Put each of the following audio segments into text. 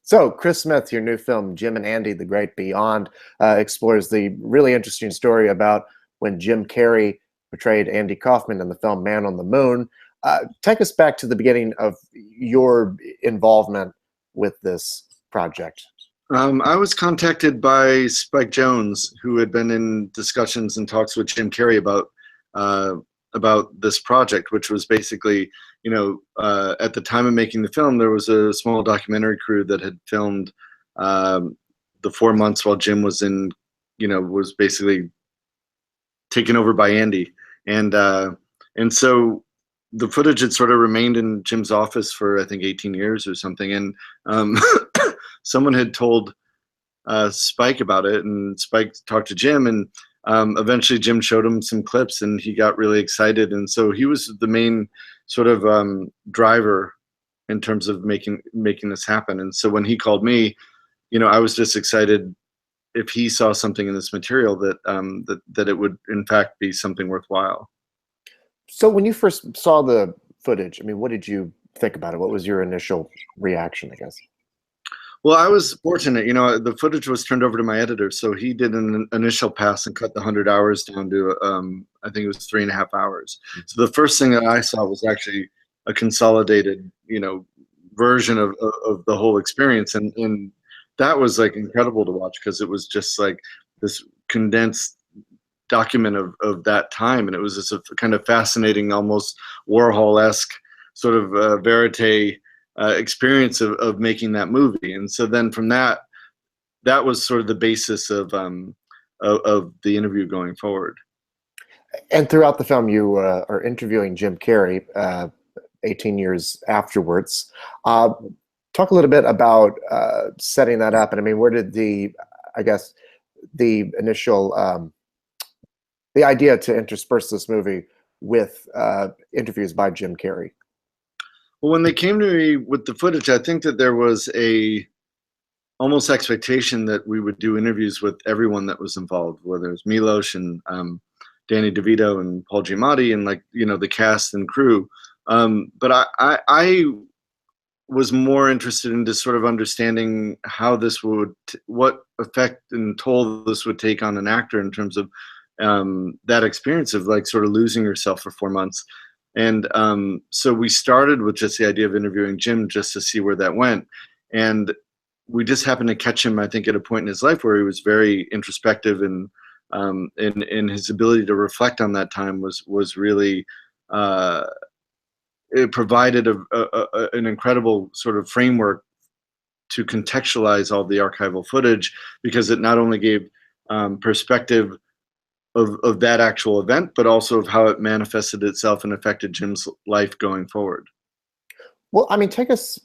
So, Chris Smith, your new film, Jim and Andy, The Great Beyond, explores the really interesting story about when Jim Carrey portrayed Andy Kaufman in the film Man on the Moon. Take us back to the beginning of your involvement with this project. I was contacted by Spike Jones, who had been in discussions and talks with Jim Carrey uh, about this project, which was basically, at the time of making the film, there was a small documentary crew that had filmed the 4 months while Jim was was basically taken over by Andy, and so the footage had sort of remained in Jim's office for I think 18 years or something, and someone had told Spike about it, and Spike talked to Jim, and eventually Jim showed him some clips, and he got really excited, and so he was the main sort of driver in terms of making this happen. And so when he called me, I was just excited if he saw something in this material that it would in fact be something worthwhile. So, when you first saw the footage, I mean, what did you think about it? What was your initial reaction, I guess? Well, I was fortunate, the footage was turned over to my editor, so he did an initial pass and cut the 100 hours down to, I think it was 3.5 hours. So the first thing that I saw was actually a consolidated, version of the whole experience, and that was like incredible to watch because it was just like this condensed document of that time, and it was just a kind of fascinating, almost Warhol-esque sort of verite experience of making that movie. And so then from that was sort of the basis of the interview going forward. And throughout the film, you are interviewing Jim Carrey 18 years afterwards. Talk a little bit about setting that up. And I mean, where did I guess, the initial, the idea to intersperse this movie with interviews by Jim Carrey? Well, when they came to me with the footage, I think that there was a almost expectation that we would do interviews with everyone that was involved, whether it was Milos and Danny DeVito and Paul Giamatti and the cast and crew. But I was more interested in just sort of understanding how this what effect and toll this would take on an actor in terms of that experience of like sort of losing yourself for 4 months. And so we started with just the idea of interviewing Jim just to see where that went. And we just happened to catch him, I think, at a point in his life where he was very introspective, and his ability to reflect on that time was really, it provided an incredible sort of framework to contextualize all the archival footage, because it not only gave perspective of that actual event, but also of how it manifested itself and affected Jim's life going forward. Well, I mean, take us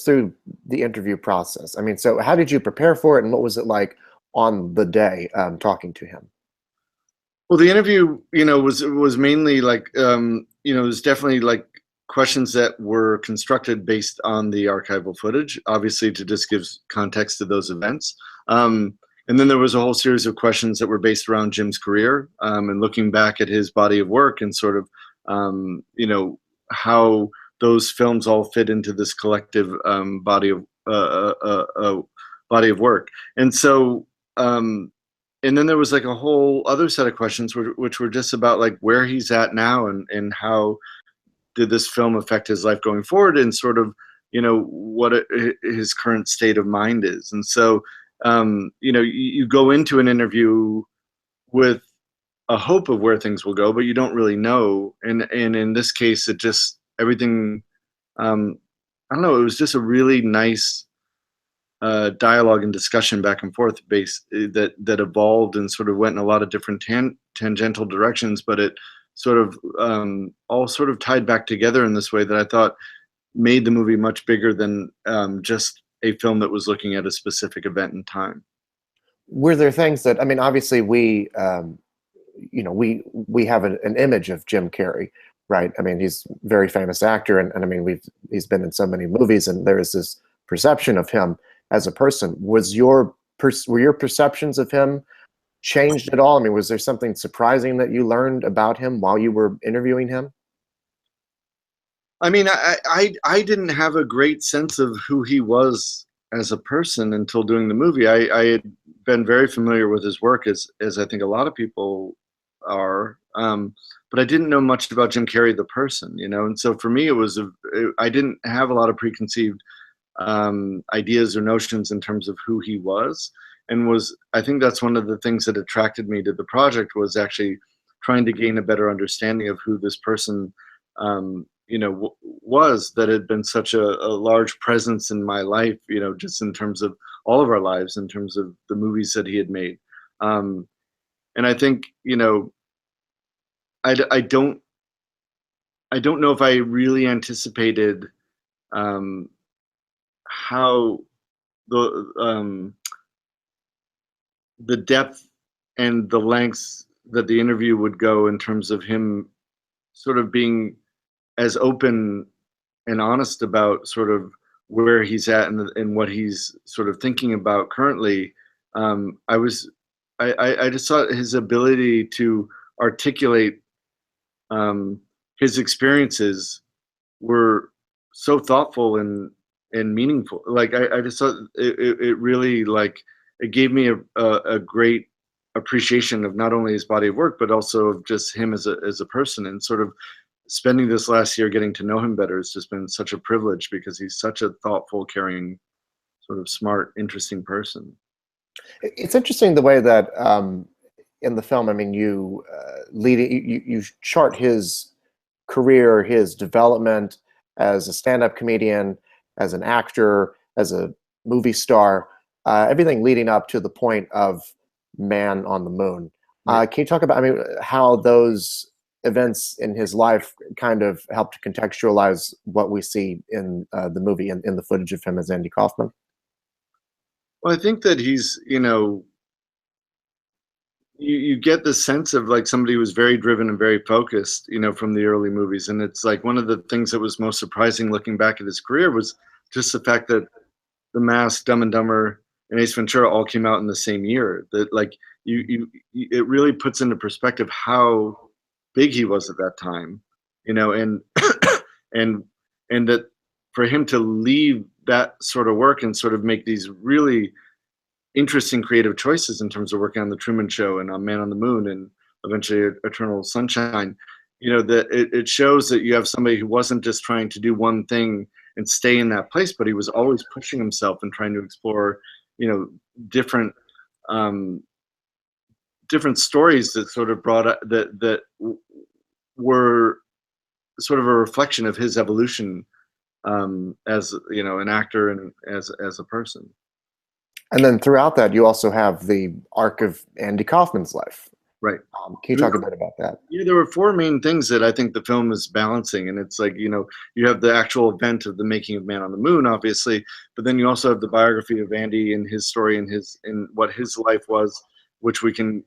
through the interview process. I mean, so how did you prepare for it, and what was it like on the day talking to him? Well, the interview, was mainly like, it was definitely like questions that were constructed based on the archival footage, obviously to just give context to those events. And then there was a whole series of questions that were based around Jim's career, and looking back at his body of work and sort of, how those films all fit into this collective body of work. And so, and then there was like a whole other set of questions which were just about like where he's at now, and how did this film affect his life going forward, and sort of, what his current state of mind is. And so, you go into an interview with a hope of where things will go, but you don't really know. And in this case, it just, everything, I don't know, it was just a really nice dialogue and discussion back and forth that evolved and sort of went in a lot of different tangential directions, but it sort of all sort of tied back together in this way that I thought made the movie much bigger than just a film that was looking at a specific event in time. Were there things that, I mean, obviously we have an image of Jim Carrey, right? I mean, he's a very famous actor, and I mean, he's been in so many movies, and there is this perception of him as a person. Were your perceptions of him changed at all? I mean, was there something surprising that you learned about him while you were interviewing him? I mean, I didn't have a great sense of who he was as a person until doing the movie. I had been very familiar with his work, as I think a lot of people are, but I didn't know much about Jim Carrey the person, you know. And so for me, I didn't have a lot of preconceived ideas or notions in terms of who he was, and I think that's one of the things that attracted me to the project, was actually trying to gain a better understanding of who this person was, that had been such a large presence in my life, just in terms of all of our lives, in terms of the movies that he had made. And I think, I don't know if I really anticipated um, how the the depth and the lengths that the interview would go, in terms of him sort of being as open and honest about sort of where he's at, and what he's sort of thinking about currently. I was, I just thought his ability to articulate his experiences were so thoughtful and meaningful. Like I just thought it really, like, it gave me a great appreciation of not only his body of work, but also of just him as a person. And sort of spending this last year getting to know him better has just been such a privilege, because he's such a thoughtful, caring, sort of smart, interesting person. It's interesting the way that in the film, I mean, you chart his career, his development as a stand-up comedian, as an actor, as a movie star, everything leading up to the point of Man on the Moon. Can you talk about, I mean, how those events in his life kind of help to contextualize what we see in the movie, in the footage of him as Andy Kaufman? Well, I think that he's, you get the sense of like somebody who was very driven and very focused, from the early movies. And it's like one of the things that was most surprising looking back at his career was just the fact that The Mask, Dumb and Dumber, and Ace Ventura all came out in the same year. That, like, it really puts into perspective how big he was at that time, and and and that for him to leave that sort of work and sort of make these really interesting creative choices in terms of working on the Truman Show and on Man on the Moon and eventually Eternal Sunshine, that it shows that you have somebody who wasn't just trying to do one thing and stay in that place, but he was always pushing himself and trying to explore, different different stories that sort of brought up, that were sort of a reflection of his evolution, as an actor and as a person. And then throughout that, you also have the arc of Andy Kaufman's life. Right. Can you talk a bit about that? Yeah, there were four main things that I think the film is balancing, and it's like, you have the actual event of the making of Man on the Moon, obviously, but then you also have the biography of Andy and his story and what his life was, which we can,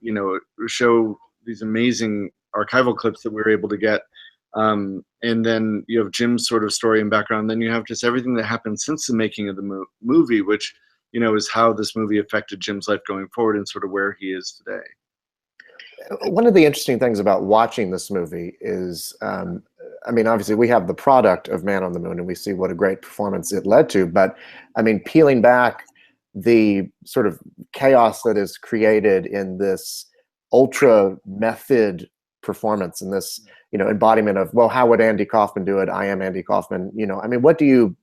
show these amazing archival clips that we were able to get. And then you have Jim's sort of story and background. Then you have just everything that happened since the making of the movie, which, is how this movie affected Jim's life going forward and sort of where he is today. One of the interesting things about watching this movie is, I mean, obviously we have the product of Man on the Moon and we see what a great performance it led to, but I mean, peeling back the sort of chaos that is created in this ultra method performance, and this, embodiment of, well, how would Andy Kaufman do it? I am Andy Kaufman. I mean, what do you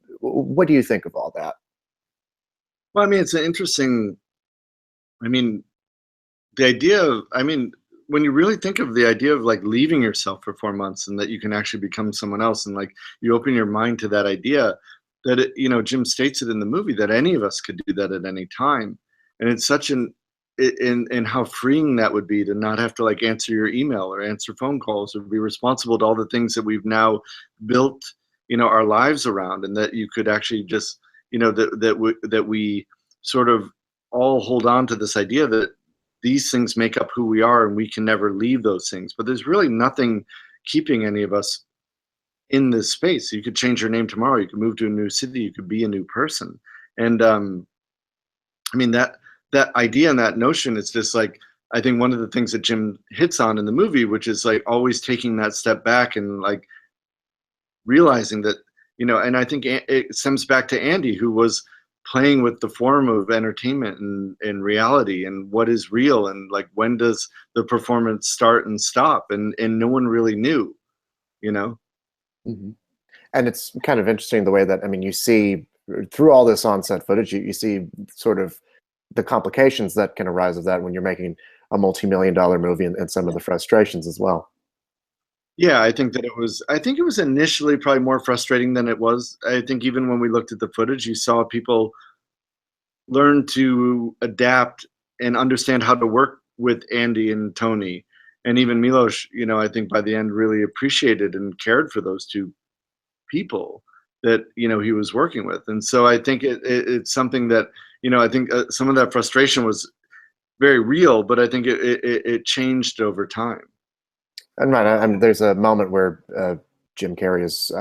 think of all that? Well, I mean, it's an interesting, I mean, the idea of, I mean, when you really think of the idea of like leaving yourself for 4 months and that you can actually become someone else, and like you open your mind to that idea, that Jim states it in the movie that any of us could do that at any time. And it's such in how freeing that would be, to not have to like answer your email or answer phone calls or be responsible to all the things that we've now built, our lives around, and that you could actually just, that we sort of all hold on to this idea that these things make up who we are and we can never leave those things. But there's really nothing keeping any of us in this space. You could change your name tomorrow. You could move to a new city. You could be a new person. And I mean, that idea and that notion is just like, I think one of the things that Jim hits on in the movie, which is like always taking that step back and like realizing that, and I think it stems back to Andy, who was playing with the form of entertainment and reality and what is real, and like when does the performance start and stop, and no one really knew, you know. Mhm. And it's kind of interesting the way that, I mean, you see through all this on-set footage, you see sort of the complications that can arise of that when you're making a multi-million-dollar movie, and some of the frustrations as well. Yeah, I think it was initially probably more frustrating than it was. I think even when we looked at the footage, you saw people learn to adapt and understand how to work with Andy and Tony. And even Milos, I think by the end really appreciated and cared for those two people that, he was working with. And so I think it's something that, I think some of that frustration was very real, but I think it changed over time. And right, I mean, there's a moment where Jim Carrey is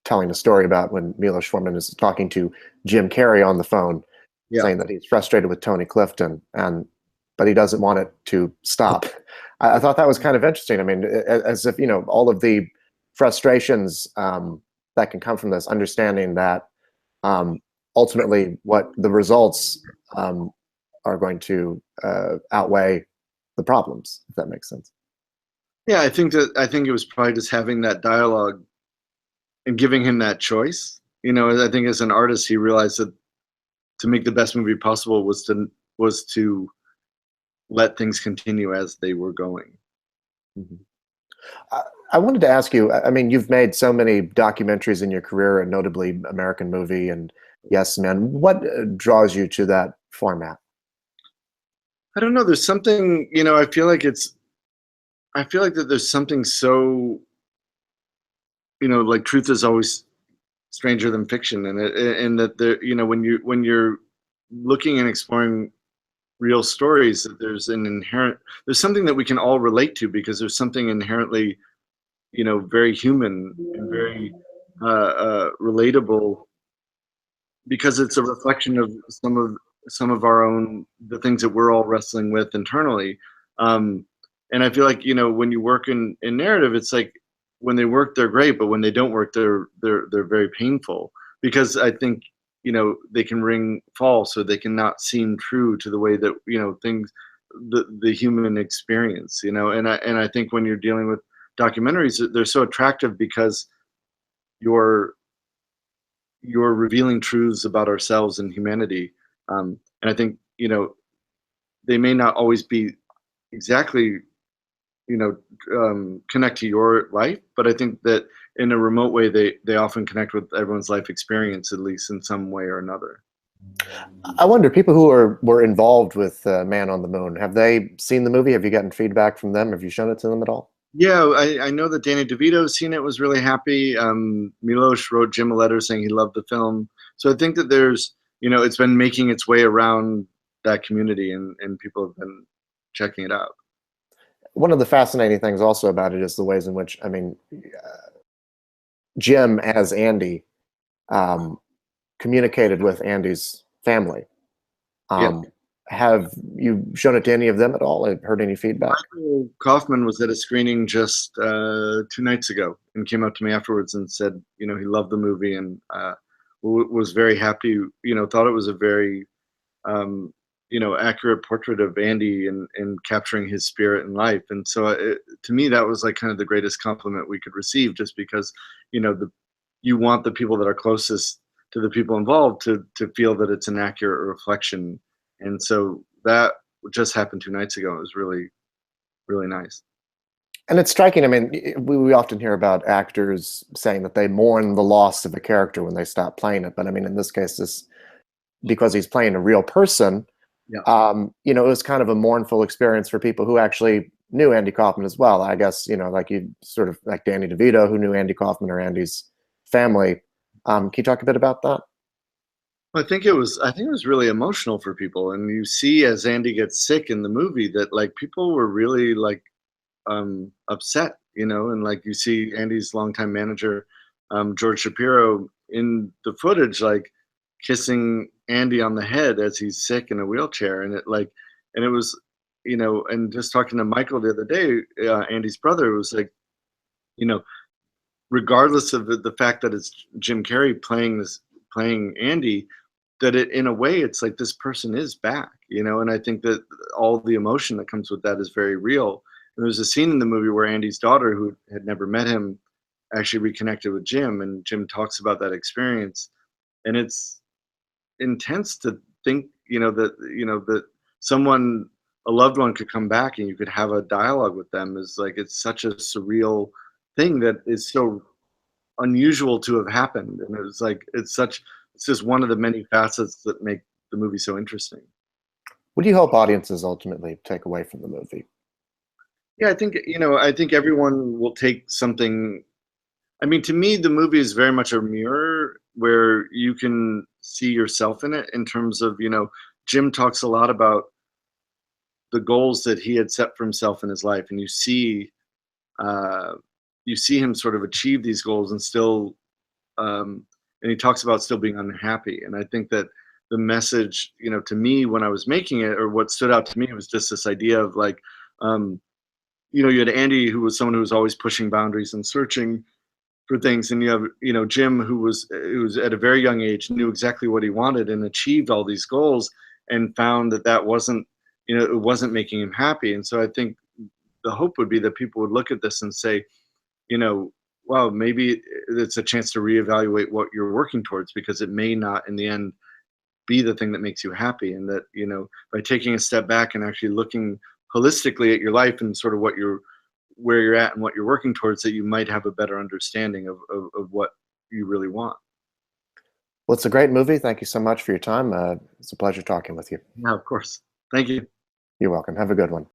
telling a story about when Milos Forman is talking to Jim Carrey on the phone, Yeah. saying that he's frustrated with Tony Clifton, but he doesn't want it to stop. I thought that was kind of interesting. I mean, as if, all of the frustrations that can come from this, understanding that ultimately what the results are going to outweigh the problems, if that makes sense. Yeah, I think it was probably just having that dialogue and giving him that choice. I think as an artist, he realized that to make the best movie possible was to let things continue as they were going. Mhm. I wanted to ask you, I mean, you've made so many documentaries in your career, and notably American Movie and Yes Men. What draws you to that format? I don't know. There's something, I feel like that there's something so, like truth is always stranger than fiction, and that when you're looking and exploring real stories, that there's something that we can all relate to, because there's something inherently, very human and very relatable, because it's a reflection of some of our own, the things that we're all wrestling with internally. um and I feel like, when you work in narrative, it's like when they work they're great, but when they don't work they're very painful, because I think, they can ring false, or they cannot seem true to the way that, things, the human experience, and I think when you're dealing with documentaries, they're so attractive because you're revealing truths about ourselves and humanity. And I think, they may not always be exactly, you know, connect to your life, but I think that in a remote way, they often connect with everyone's life experience, at least in some way or another. I wonder, people who were involved with Man on the Moon, have they seen the movie? Have you gotten feedback from them? Have you shown it to them at all? Yeah, I know that Danny DeVito's seen it, was really happy. Milos wrote Jim a letter saying he loved the film. So I think that there's, it's been making its way around that community, and people have been checking it out. One of the fascinating things also about it is the ways in which, I mean, Jim as Andy um, communicated with Andy's family. Yeah. Um, have you shown it to any of them at all? Have heard any feedback? Michael Kaufman was at a screening just 2 nights ago and came up to me afterwards and said, he loved the movie, and was very happy. Thought it was a very accurate portrait of Andy, and capturing his spirit and life. And so, to me, that was like kind of the greatest compliment we could receive, just because, you want the people that are closest to the people involved to feel that it's an accurate reflection. And so that just happened 2 nights ago. It was really, really nice. And it's striking. I mean, we often hear about actors saying that they mourn the loss of a character when they stop playing it. But I mean, in this case, because he's playing a real person, Yeah. it was kind of a mournful experience for people who actually knew Andy Kaufman as well. I guess, like you sort of like Danny DeVito, who knew Andy Kaufman, or Andy's family. Can you talk a bit about that? I think it was really emotional for people. And you see, as Andy gets sick in the movie, that like people were really like upset, and like you see Andy's longtime manager, George Shapiro, in the footage, like kissing Andy on the head as he's sick in a wheelchair. And it was, and just talking to Michael the other day, Andy's brother, was like, you know regardless of the fact that it's Jim Carrey playing Andy, that it, in a way, it's like this person is back, you know. And I think that all the emotion that comes with that is very real. And there's a scene in the movie where Andy's daughter, who had never met him, actually reconnected with Jim, and Jim talks about that experience. And it's intense to think, that someone, a loved one, could come back and you could have a dialogue with them. Is like, it's such a surreal thing that is so unusual to have happened. And it's like, it's just one of the many facets that make the movie so interesting. What do you hope audiences ultimately take away from the movie? Yeah, I think everyone will take something. I mean, to me, the movie is very much a mirror where you can see yourself in it, in terms of, Jim talks a lot about the goals that he had set for himself in his life, and you see him sort of achieve these goals and still, and he talks about still being unhappy. And I think that the message, to me, when I was making it, or what stood out to me, was just this idea of like, you had Andy, who was someone who was always pushing boundaries and searching for things, and you have, Jim, who was at a very young age, knew exactly what he wanted and achieved all these goals, and found that wasn't, it wasn't making him happy. And so I think the hope would be that people would look at this and say, wow, maybe it's a chance to reevaluate what you're working towards, because it may not in the end be the thing that makes you happy. And that, by taking a step back and actually looking holistically at your life and sort of where you're at and what you're working towards, that you might have a better understanding of what you really want. Well, it's a great movie. Thank you so much for your time. It's a pleasure talking with you. Yeah, of course. Thank you. You're welcome. Have a good one.